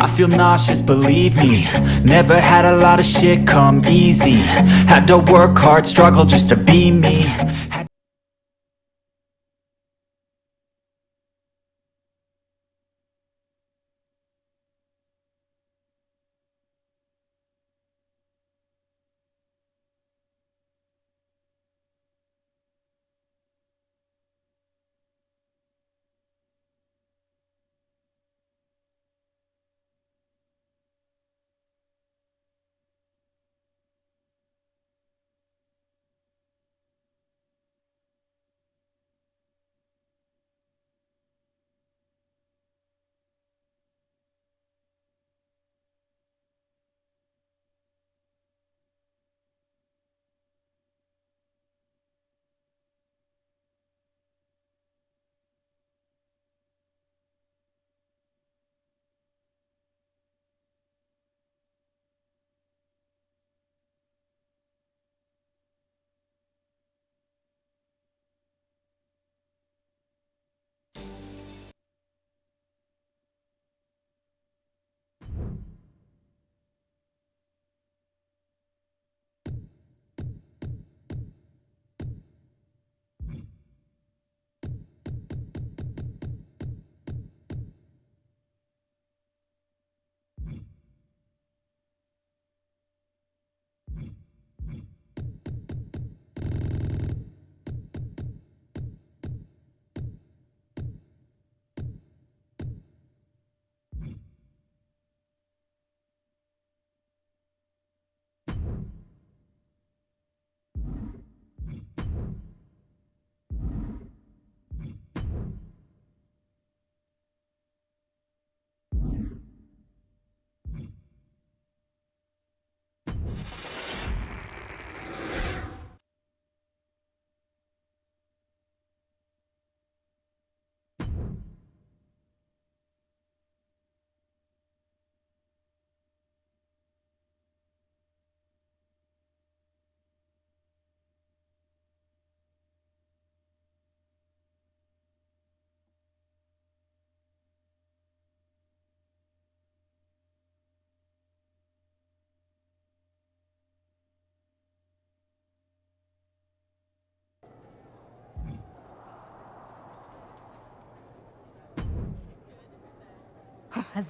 I feel nauseous, believe me. Never had a lot of shit come easy. Had to work hard, struggle just to be me.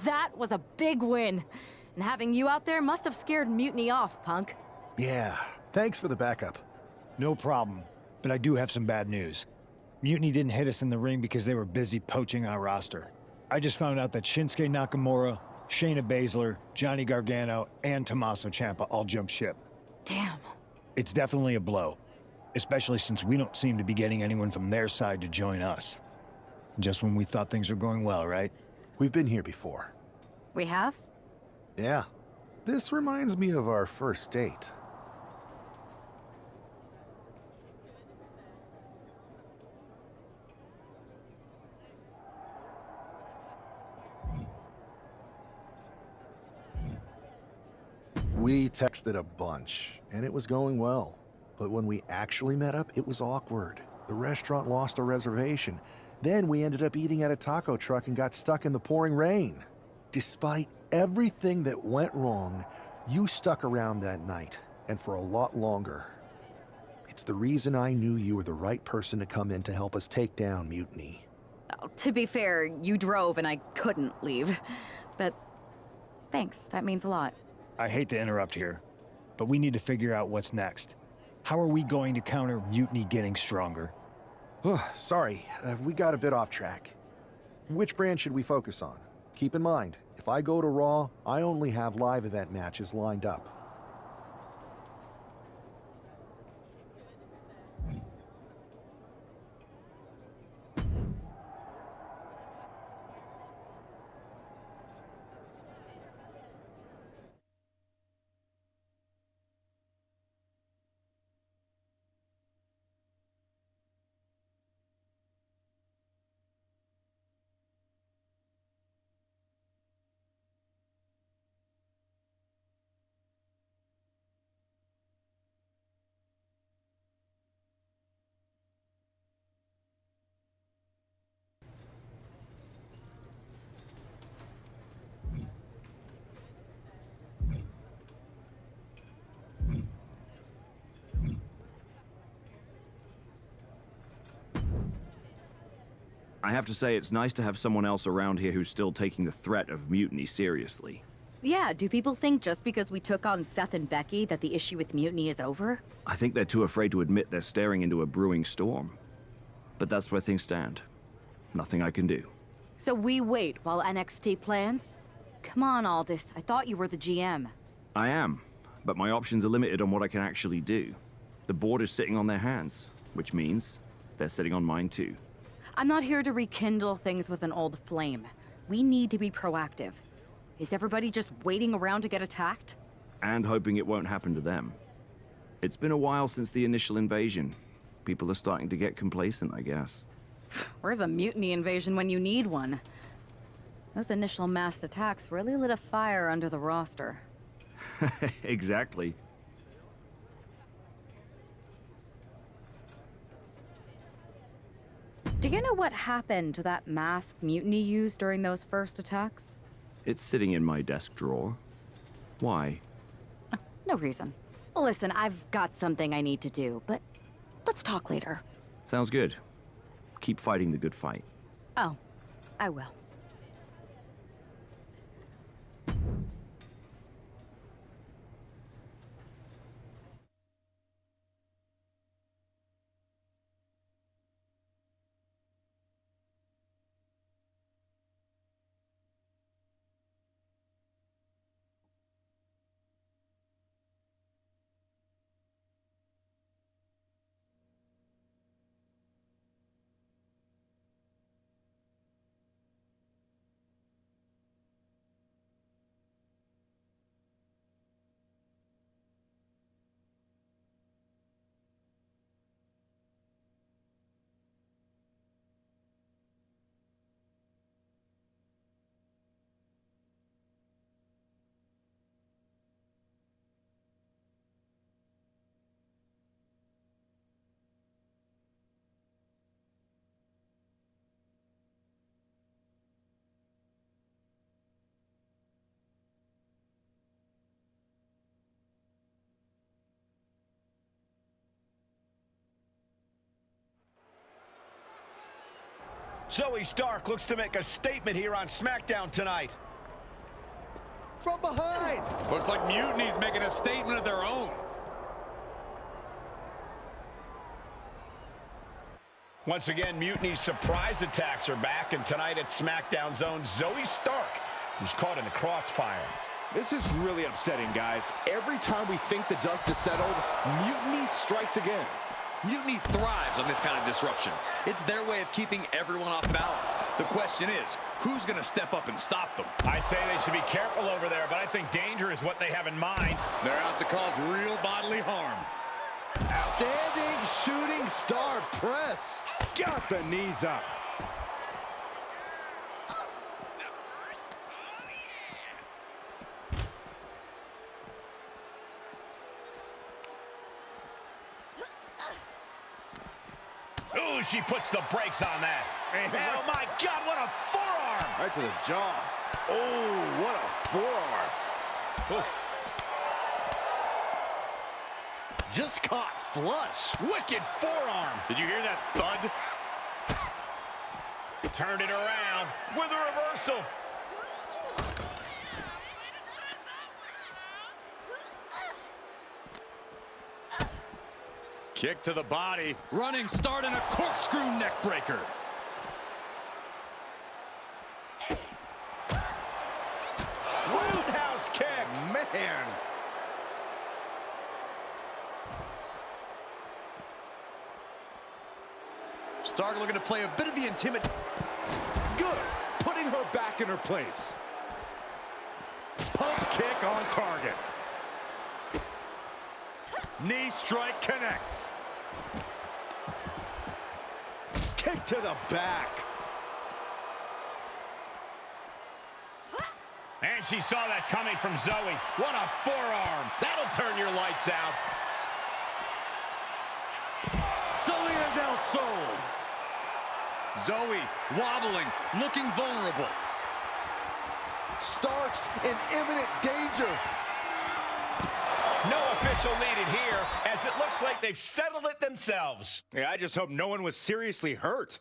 That was a big win. And having you out there must have scared Mutiny off, punk. Yeah, thanks for the backup. No problem, but I do have some bad news. Mutiny didn't hit us in the ring because they were busy poaching our roster. I just found out that Shinsuke Nakamura, Shayna Baszler, Johnny Gargano, and Tommaso Ciampa all jumped ship. Damn. It's definitely a blow, especially since we don't seem to be getting anyone from their side to join us. Just when we thought things were going well, right? We've been here before. We have? Yeah. This reminds me of our first date. We texted a bunch, and it was going well. But when we actually met up, it was awkward. The restaurant lost a reservation. Then we ended up eating at a taco truck and got stuck in the pouring rain. Despite everything that went wrong, you stuck around that night, and for a lot longer. It's the reason I knew you were the right person to come in to help us take down Mutiny. Oh, to be fair, you drove and I couldn't leave. But thanks, that means a lot. I hate to interrupt here, but we need to figure out what's next. How are we going to counter Mutiny getting stronger? Sorry, we got a bit off track. Which brand should we focus on? Keep in mind, if I go to Raw, I only have live event matches lined up. I have to say it's nice to have someone else around here who's still taking the threat of mutiny seriously. Yeah, do people think just because we took on Seth and Becky that the issue with mutiny is over? I think they're too afraid to admit they're staring into a brewing storm. But that's where things stand. Nothing I can do. So we wait while NXT plans? Come on, Aldous. I thought you were the GM. I am, but my options are limited on what I can actually do. The board is sitting on their hands, which means they're sitting on mine too. I'm not here to rekindle things with an old flame. We need to be proactive. Is everybody just waiting around to get attacked? And hoping it won't happen to them. It's been a while since the initial invasion. People are starting to get complacent, I guess. Where's a mutiny invasion when you need one? Those initial massed attacks really lit a fire under the roster. Exactly. Do you know what happened to that mask Mutiny used during those first attacks? It's sitting in my desk drawer. Why? No reason. Listen, I've got something I need to do, but let's talk later. Sounds good. Keep fighting the good fight. Oh, I will. Zoe Stark looks to make a statement here on SmackDown tonight. From behind! Looks like Mutiny's making a statement of their own. Once again, Mutiny's surprise attacks are back, and tonight at SmackDown Zone, Zoe Stark, who's caught in the crossfire. This is really upsetting, guys. Every time we think the dust is settled, Mutiny strikes again. Mutiny thrives on this kind of disruption. It's their way of keeping everyone off balance. The question is, who's going to step up and stop them? I'd say they should be careful over there, but I think danger is what they have in mind. They're out to cause real bodily harm. Standing shooting star press. Got the knees up. Ooh, she puts the brakes on that. Oh, my God, what a forearm! Right to the jaw. Oh, what a forearm. Oof. Just caught flush. Wicked forearm. Did you hear that thud? Turned it around with a reversal. Kick to the body. Running start and a corkscrew neck breaker. Roundhouse kick. Man. Stark looking to play a bit of the Good. Putting her back in her place. Pump kick on target. Knee strike connects. Kick to the back. And she saw that coming from Zoe. What a forearm. That'll turn your lights out. Salida del Sol. Zoe wobbling, looking vulnerable. Stark's in imminent danger. No official needed here, as it looks like they've settled it themselves. Yeah, I just hope no one was seriously hurt.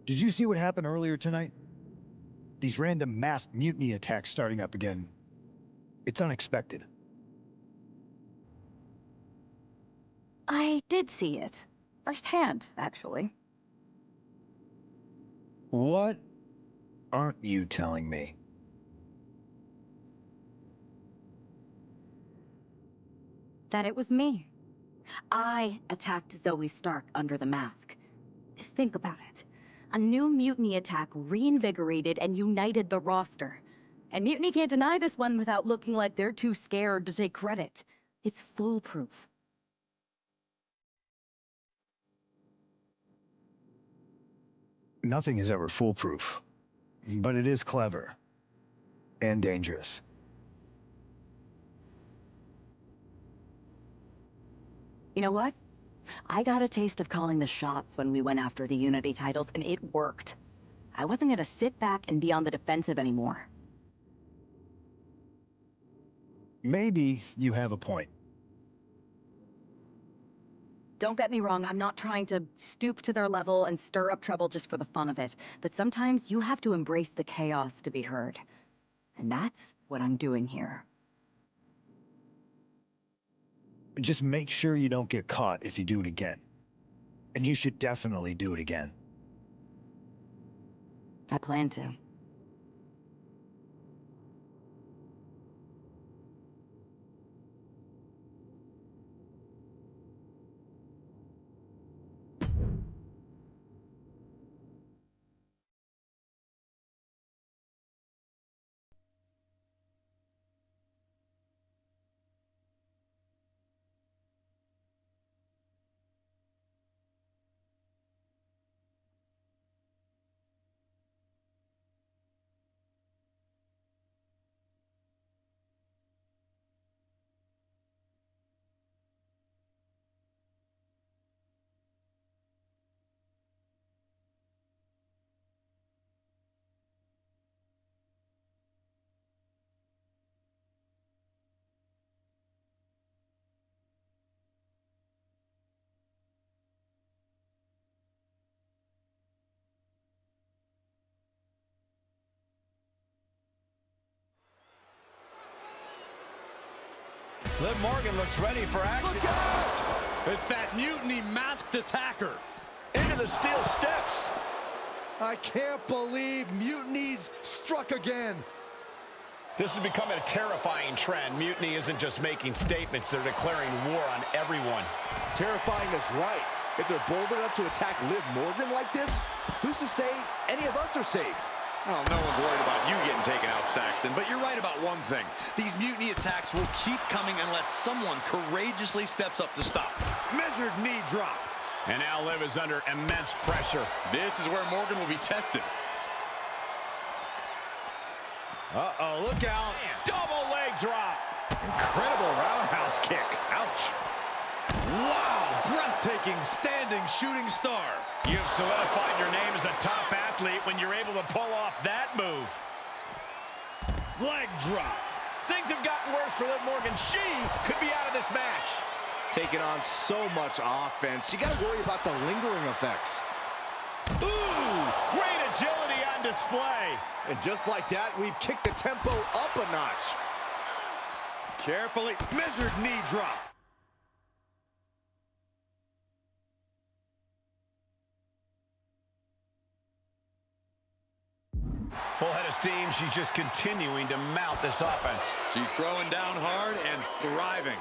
Did you see what happened earlier tonight? These random mass mutiny attacks starting up again. It's unexpected. I did see it. Firsthand, actually. What aren't you telling me? That it was me. I attacked Zoe Stark under the mask. Think about it. A new mutiny attack reinvigorated and united the roster. And Mutiny can't deny this one without looking like they're too scared to take credit. It's foolproof. Nothing is ever foolproof, but it is clever and dangerous. You know what? I got a taste of calling the shots when we went after the Unity titles, and it worked. I wasn't gonna sit back and be on the defensive anymore. Maybe you have a point. Don't get me wrong, I'm not trying to stoop to their level and stir up trouble just for the fun of it, but sometimes you have to embrace the chaos to be heard. And that's what I'm doing here. Just make sure you don't get caught if you do it again. And you should definitely do it again. I plan to. Liv Morgan looks ready for action. Look out! It's that Mutiny masked attacker. Into the steel steps. I can't believe Mutiny's struck again. This is becoming a terrifying trend. Mutiny isn't just making statements, they're declaring war on everyone. Terrifying is right. If they're bold enough to attack Liv Morgan like this, who's to say any of us are safe? Well, no one's worried about you getting taken out, Saxton, but you're right about one thing. These mutiny attacks will keep coming unless someone courageously steps up to stop. Measured knee drop. And now Liv is under immense pressure. This is where Morgan will be tested. Uh-oh, look out. Double leg drop. Incredible roundhouse kick. Ouch. Wow, breathtaking standing shooting star. You've solidified your name as a top athlete when you're able to pull off that move. Leg drop. Things have gotten worse for Liv Morgan. She could be out of this match. Taking on so much offense, you gotta worry about the lingering effects. Ooh, great agility on display. And just like that, we've kicked the tempo up a notch. Carefully measured knee drop. Full head of steam, she's just continuing to mount this offense. She's throwing down hard and thriving.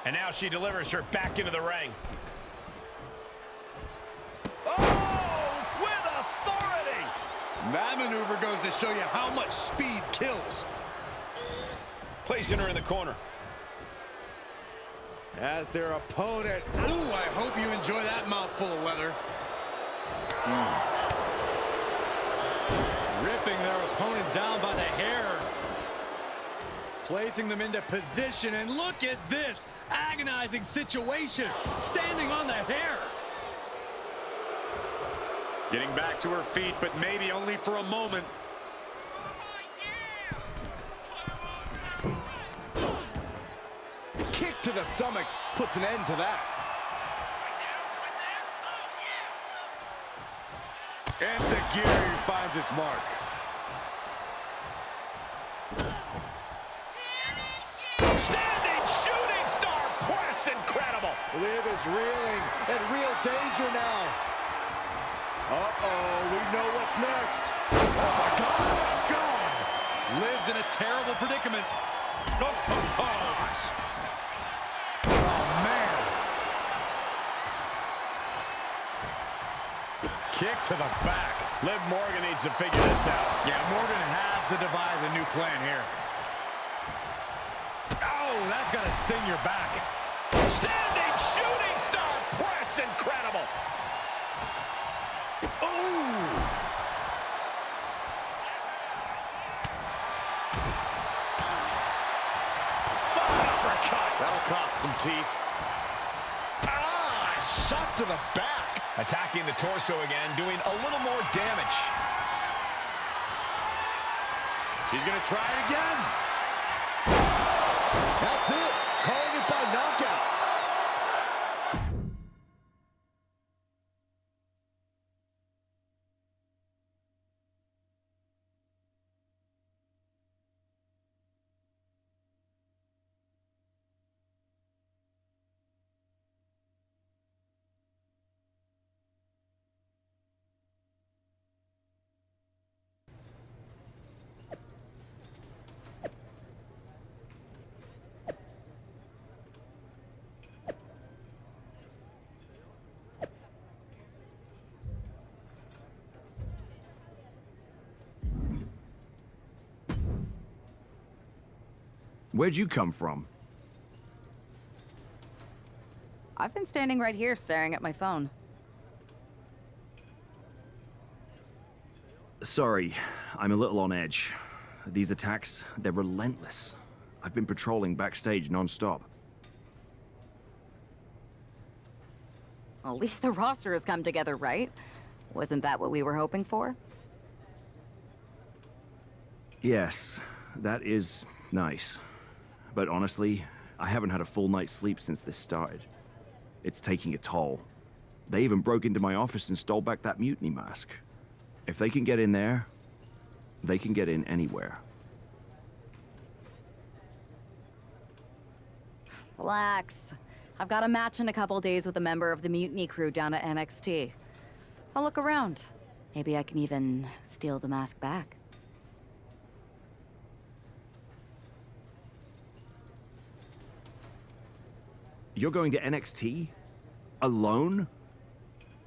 And now she delivers her back into the ring. Oh, with authority! That maneuver goes to show you how much speed kills. Placing her in the corner. As their opponent. Ooh, I hope you enjoy that mouthful of leather. Ripping their opponent down by the hair. Placing them into position, and look at this agonizing situation. Standing on the hair. Getting back to her feet, but maybe only for a moment. Kick to the stomach puts an end to that. Enzuigiri finds its mark. Standing shooting star press, incredible. Liv is reeling in real danger now. Uh-oh, we know what's next. Oh, my God. Oh, God. Liv's in a terrible predicament. Oh, gosh. Oh, man. Kick to the back. Liv Morgan needs to figure this out. Yeah, Morgan has to devise a new plan here. Oh, that's got to sting your back. Standing shooting star press, incredible. Ooh. Uppercut. That'll cost some teeth. Shot to the back. Attacking the torso again, doing a little more damage. She's going to try it again. That's it. Calling it by knockout. Where'd you come from? I've been standing right here staring at my phone. Sorry, I'm a little on edge. These attacks, they're relentless. I've been patrolling backstage non-stop. Well, at least the roster has come together, right? Wasn't that what we were hoping for? Yes, that is nice. But honestly, I haven't had a full night's sleep since this started. It's taking a toll. They even broke into my office and stole back that mutiny mask. If they can get in there, they can get in anywhere. Relax. I've got a match in a couple days with a member of the mutiny crew down at NXT. I'll look around. Maybe I can even steal the mask back. You're going to NXT? Alone?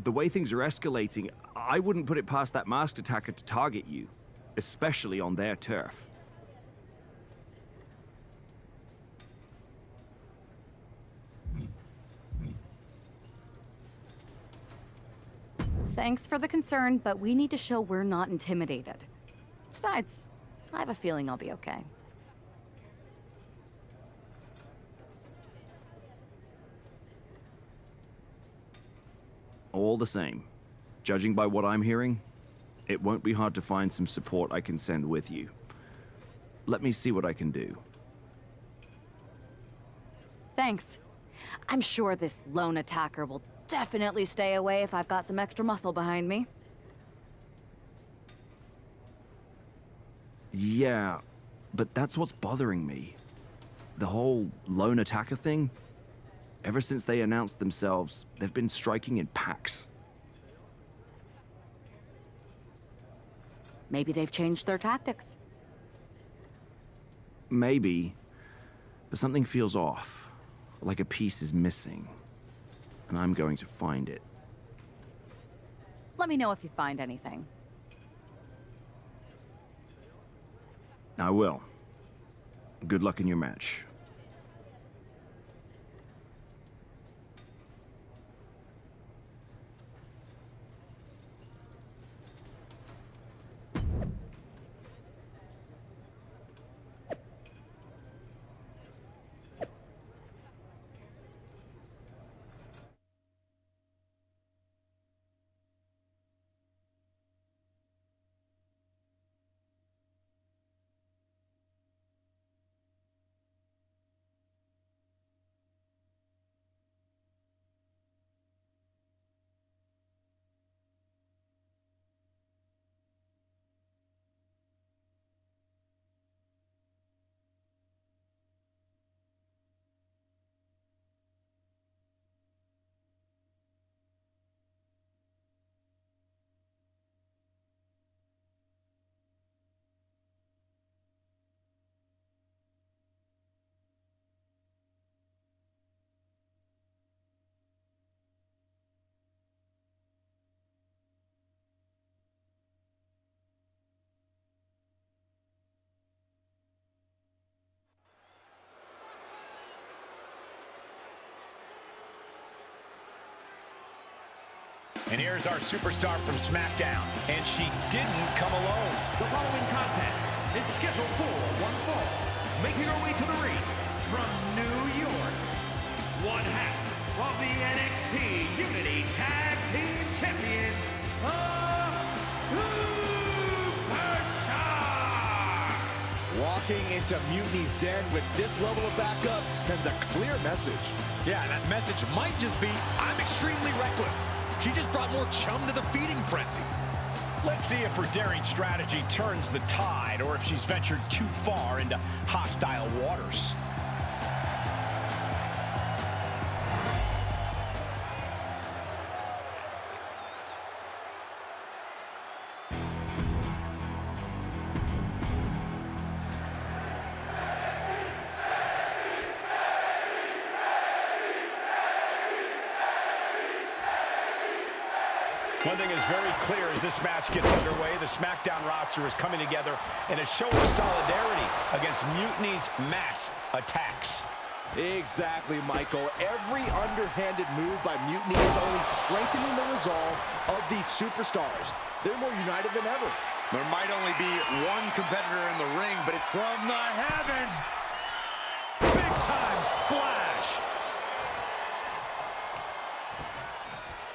The way things are escalating, I wouldn't put it past that masked attacker to target you, especially on their turf. Thanks for the concern, but we need to show we're not intimidated. Besides, I have a feeling I'll be okay. All the same, judging by what I'm hearing, it won't be hard to find some support I can send with you. Let me see what I can do. Thanks. I'm sure this lone attacker will definitely stay away if I've got some extra muscle behind me. Yeah, but that's what's bothering me. The whole lone attacker thing? Ever since they announced themselves, they've been striking in packs. Maybe they've changed their tactics. Maybe, but something feels off, like a piece is missing, and I'm going to find it. Let me know if you find anything. I will. Good luck in your match. And here's our superstar from SmackDown. And she didn't come alone. The following contest is scheduled for one fall. Making her way to the ring from New York, one half of the NXT Unity Tag Team Champions, Superstar! Walking into Mutiny's den with this level of backup sends a clear message. Yeah, and that message might just be, I'm extremely reckless. She just brought more chum to the feeding frenzy. Let's see if her daring strategy turns the tide or if she's ventured too far into hostile waters. One thing is very clear as this match gets underway. The SmackDown roster is coming together in a show of solidarity against Mutiny's mass attacks. Exactly, Michael. Every underhanded move by Mutiny is only strengthening the resolve of these superstars. They're more united than ever. There might only be one competitor in the ring, but from the heavens, big time splash.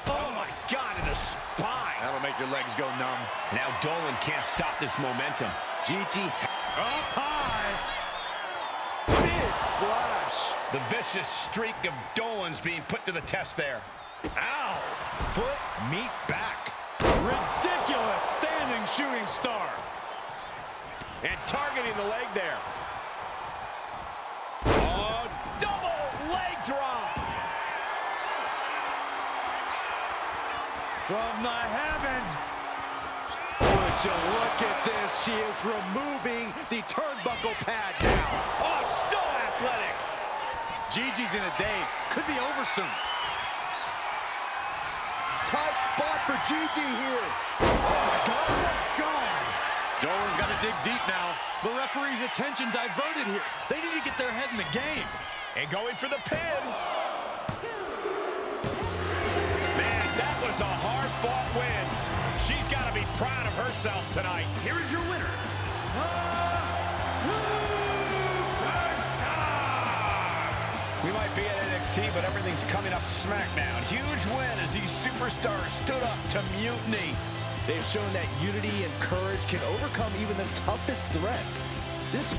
Oh my God, in the spine. That'll make your legs go numb. Now Dolan can't stop this momentum. Gigi Up high. big splash. The vicious streak of Dolan's being put to the test there. Ow! Foot meet back. Ridiculous standing shooting star. And targeting the leg there. Oh, double leg drop. From the heavens. Would you look at this? She is removing the turnbuckle pad now. Oh, so athletic. Gigi's in a daze. Could be over soon. Tight spot for Gigi here. Oh my God. Dolan's got to dig deep now. The referee's attention diverted here. They need to get their head in the game. And going for the pin. Man, that was a hard-fought win. She's got to be proud of herself tonight. Here is your winner, We might be at NXT, but everything's coming up SmackDown. Huge win as these superstars stood up to Mutiny. They've shown that unity and courage can overcome even the toughest threats. This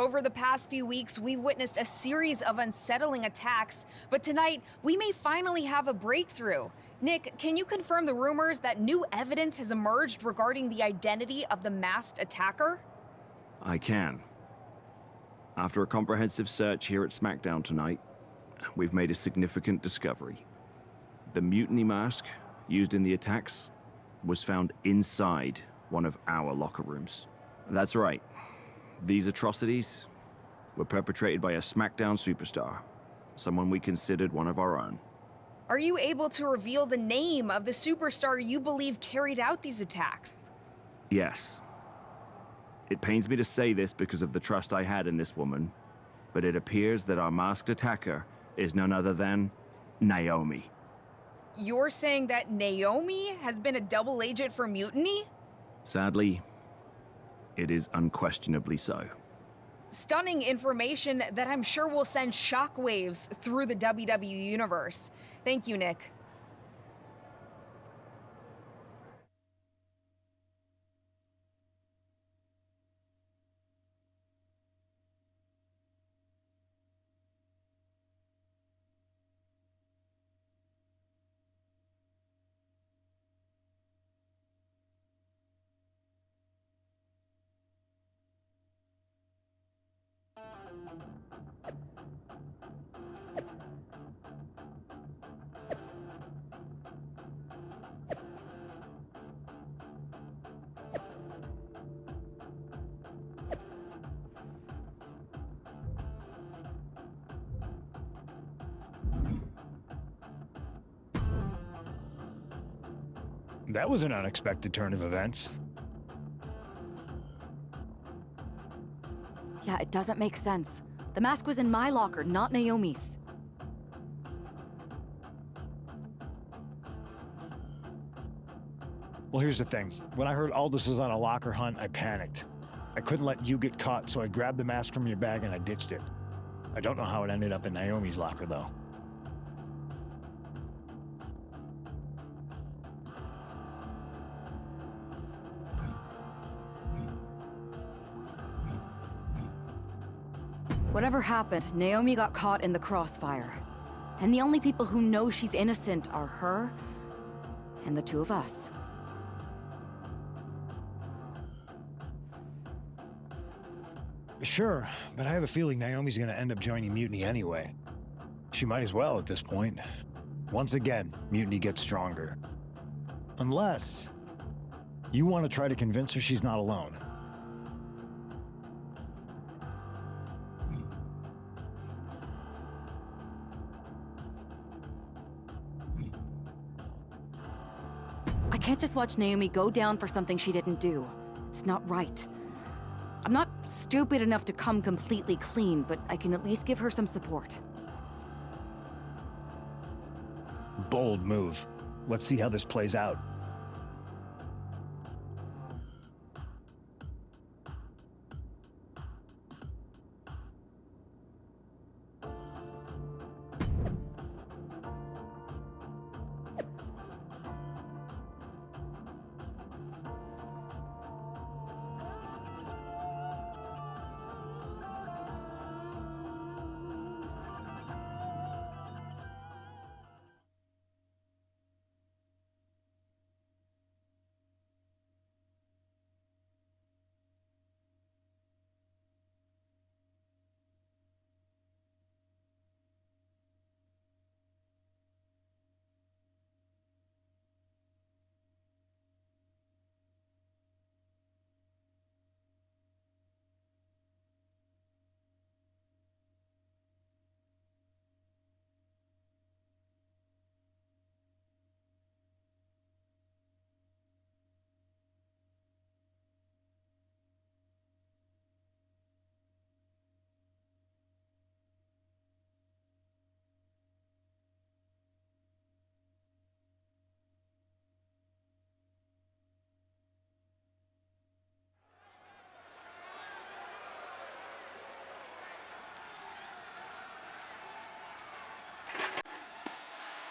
Over the past few weeks, we've witnessed a series of unsettling attacks, but tonight, we may finally have a breakthrough. Nick, can you confirm the rumors that new evidence has emerged regarding the identity of the masked attacker? I can. After a comprehensive search here at SmackDown tonight, we've made a significant discovery. The mutiny mask used in the attacks was found inside one of our locker rooms. That's right. These atrocities were perpetrated by a SmackDown superstar, someone we considered one of our own. Are you able to reveal the name of the superstar you believe carried out these attacks? Yes. It pains me to say this because of the trust I had in this woman, but it appears that our masked attacker is none other than Naomi. You're saying that Naomi has been a double agent for Mutiny? Sadly, it is unquestionably so. Stunning information that I'm sure will send shockwaves through the WWE universe. Thank you, Nick. That was an unexpected turn of events. Yeah, it doesn't make sense. The mask was in my locker, not Naomi's. Well, here's the thing. When I heard Aldous was on a locker hunt, I panicked. I couldn't let you get caught, so I grabbed the mask from your bag and I ditched it. I don't know how it ended up in Naomi's locker, though. Whatever happened, Naomi got caught in the crossfire. And the only people who know she's innocent are her and the two of us. Sure, but I have a feeling Naomi's gonna end up joining Mutiny anyway. She might as well at this point. Once again, Mutiny gets stronger. Unless you want to try to convince her she's not alone. I can't just watch Naomi go down for something she didn't do. It's not right. I'm not stupid enough to come completely clean, but I can at least give her some support. Bold move. Let's see how this plays out.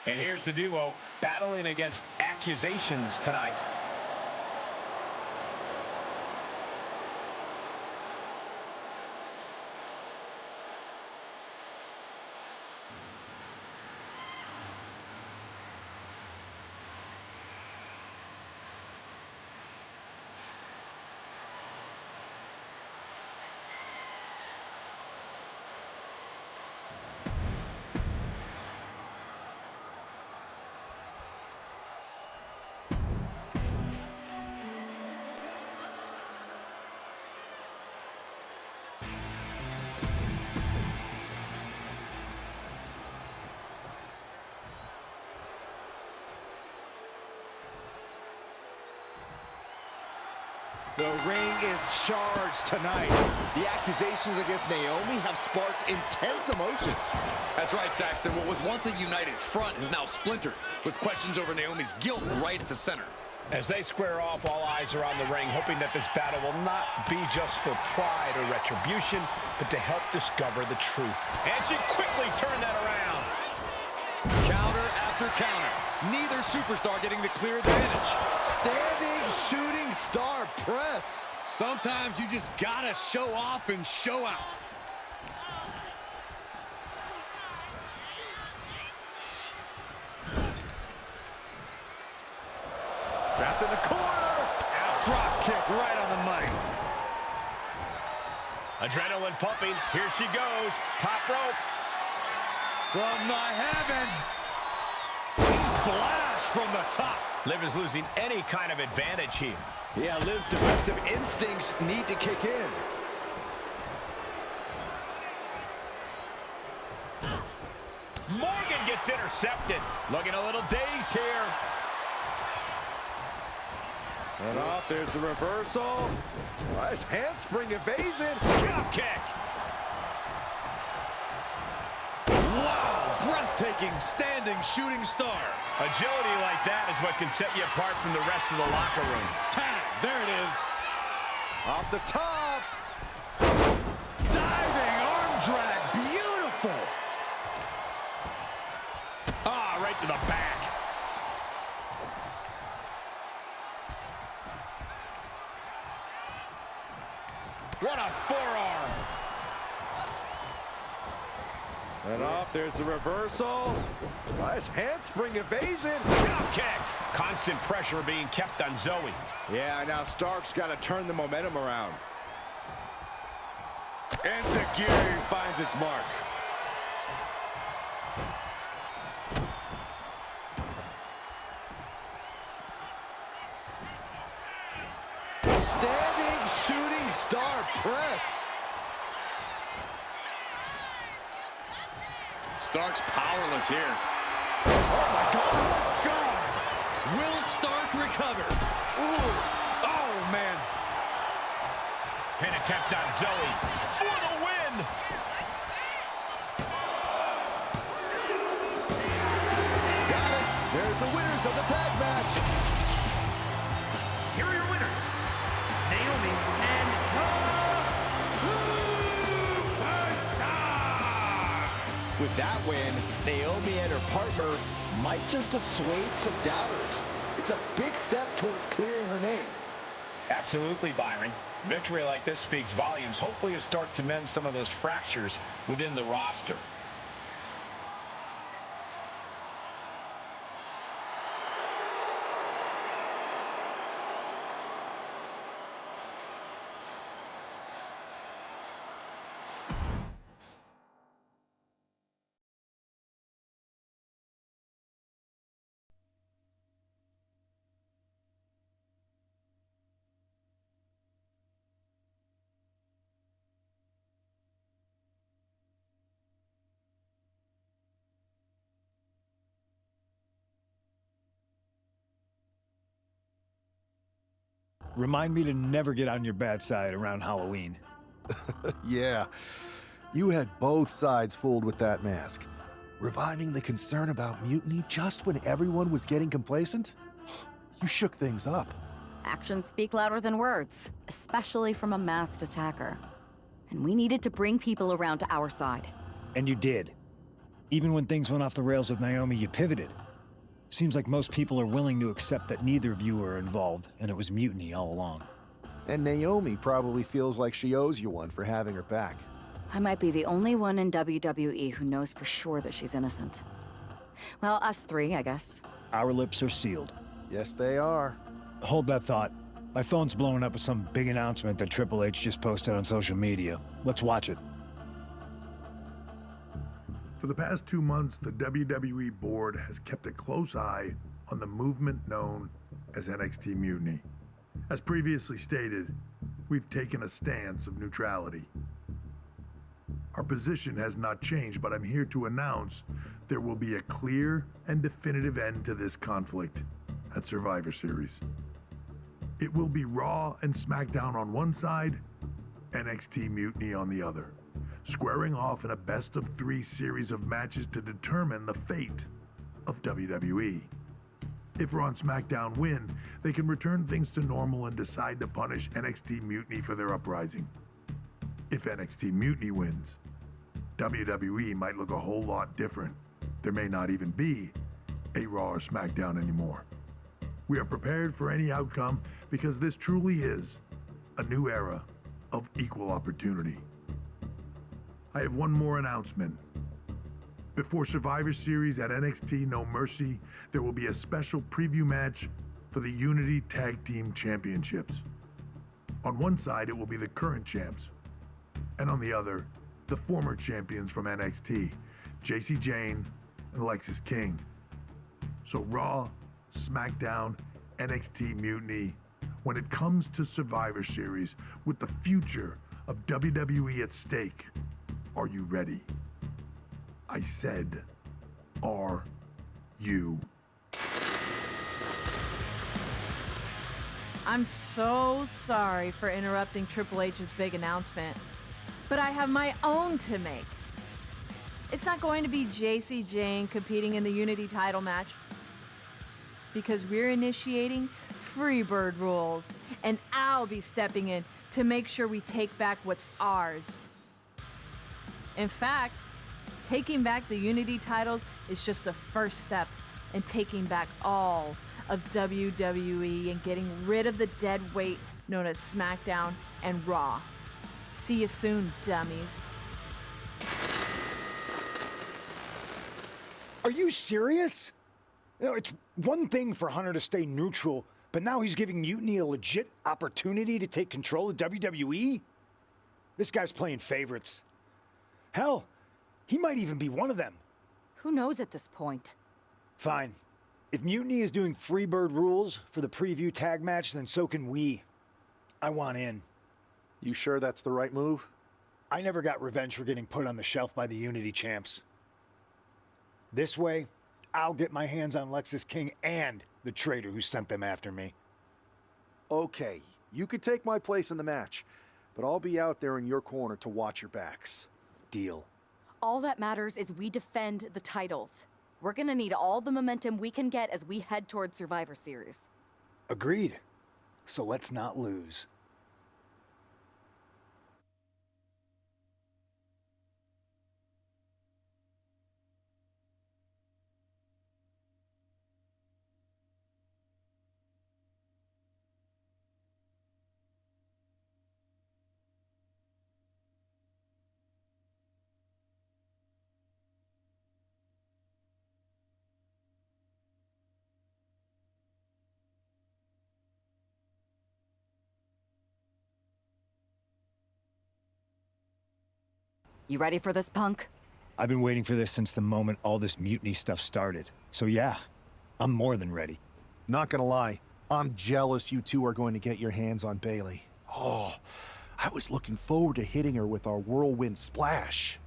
And here's the duo battling against accusations tonight. The ring is charged tonight. The accusations against Naomi have sparked intense emotions. That's right, Saxton. What was once a united front is now splintered, with questions over Naomi's guilt right at the center. As they square off, all eyes are on the ring, hoping that this battle will not be just for pride or retribution, but to help discover the truth. And she quickly turned that around. Counter after counter. Neither superstar getting the clear advantage. Standing shooting star press. Sometimes you just gotta show off and show out. Trapped in the corner. Out. Drop kick right on the money. Adrenaline pumping. Here she goes. Top rope. From the heavens. Splash from the top. Liv is losing any kind of advantage here. Yeah, Liv's defensive instincts need to kick in. Morgan gets intercepted. Looking a little dazed here. And off, there's the reversal. Nice handspring evasion. Drop kick. Wow, breathtaking standing shooting star. Agility like that is what can set you apart from the rest of the locker room. Tag, there it is. Off the top. Diving arm drag, beautiful. Ah, right to the back. What a forearm. And off, there's the reversal. Nice handspring evasion. Drop kick. Constant pressure being kept on Zoe. Yeah, now Stark's got to turn the momentum around. Enziguri finds its mark. Standing shooting star press. Stark's powerless here. Oh my God. God! Will Stark recover? Ooh! Oh, man. Pin attempt on Zoe for the win. Got it. There's the winners of the tag match. Here are your winners, Naomi and Superstar. With that win, Naomi and her partner might just have swayed some doubters. It's a big step towards clearing her name. Absolutely, Byron. Victory like this speaks volumes. Hopefully it starts to mend some of those fractures within the roster. Remind me to never get on your bad side around Halloween. Yeah, you had both sides fooled with that mask. Reviving the concern about mutiny just when everyone was getting complacent? You shook things up. Actions speak louder than words, especially from a masked attacker. And we needed to bring people around to our side. And you did. Even when things went off the rails with Naomi, you pivoted. Seems like most people are willing to accept that neither of you were involved, and it was mutiny all along. And Naomi probably feels like she owes you one for having her back. I might be the only one in WWE who knows for sure that she's innocent. Well, us three, I guess. Our lips are sealed. Yes, they are. Hold that thought. My phone's blowing up with some big announcement that Triple H just posted on social media. Let's watch it. For the past 2 months, the WWE board has kept a close eye on the movement known as NXT Mutiny. As previously stated, we've taken a stance of neutrality. Our position has not changed, but I'm here to announce there will be a clear and definitive end to this conflict at Survivor Series. It will be Raw and SmackDown on one side, NXT Mutiny on the other, squaring off in a best-of-3 series of matches to determine the fate of WWE. If Raw and SmackDown win, they can return things to normal and decide to punish NXT Mutiny for their uprising. If NXT Mutiny wins, WWE might look a whole lot different. There may not even be a Raw or SmackDown anymore. We are prepared for any outcome because this truly is a new era of equal opportunity. I have one more announcement. Before Survivor Series at NXT No Mercy, there will be a special preview match for the Unity Tag Team Championships. On one side, it will be the current champs, and on the other, the former champions from NXT, Jacy Jayne and Lexis King. So Raw, SmackDown, NXT Mutiny, when it comes to Survivor Series with the future of WWE at stake, are you ready? I said, are you? I'm so sorry for interrupting Triple H's big announcement, but I have my own to make. It's not going to be JC Jane competing in the Unity title match, because we're initiating Freebird rules, and I'll be stepping in to make sure we take back what's ours. In fact, taking back the Unity titles is just the first step in taking back all of WWE and getting rid of the dead weight known as SmackDown and Raw. See you soon, dummies. Are you serious? You know, it's one thing for Hunter to stay neutral, but now he's giving Mutiny a legit opportunity to take control of WWE? This guy's playing favorites. Hell, he might even be one of them. Who knows at this point? Fine. If Mutiny is doing Freebird rules for the preview tag match, then so can we. I want in. You sure that's the right move? I never got revenge for getting put on the shelf by the Unity champs. This way, I'll get my hands on Lexis King and the traitor who sent them after me. Okay, you could take my place in the match, but I'll be out there in your corner to watch your backs. Deal. All that matters is we defend the titles. We're gonna need all the momentum we can get as we head towards Survivor Series. Agreed. So let's not lose. You ready for this, Punk? I've been waiting for this since the moment all this Mutiny stuff started. So yeah, I'm more than ready. Not gonna lie, I'm jealous you two are going to get your hands on Bailey. Oh, I was looking forward to hitting her with our whirlwind splash.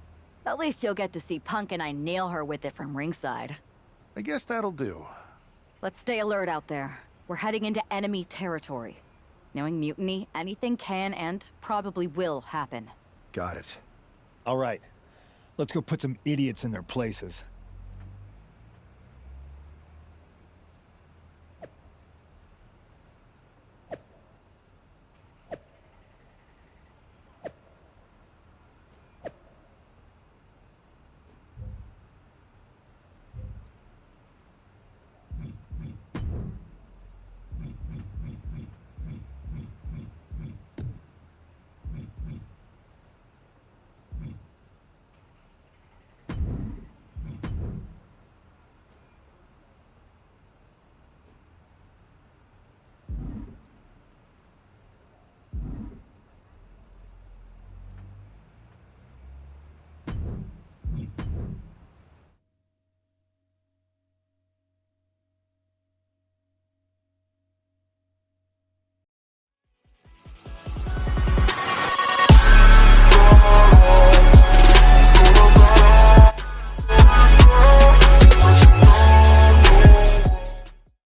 At least you'll get to see Punk and I nail her with it from ringside. I guess that'll do. Let's stay alert out there. We're heading into enemy territory. Knowing Mutiny, anything can and probably will happen. Got it. All right, let's go put some idiots in their places.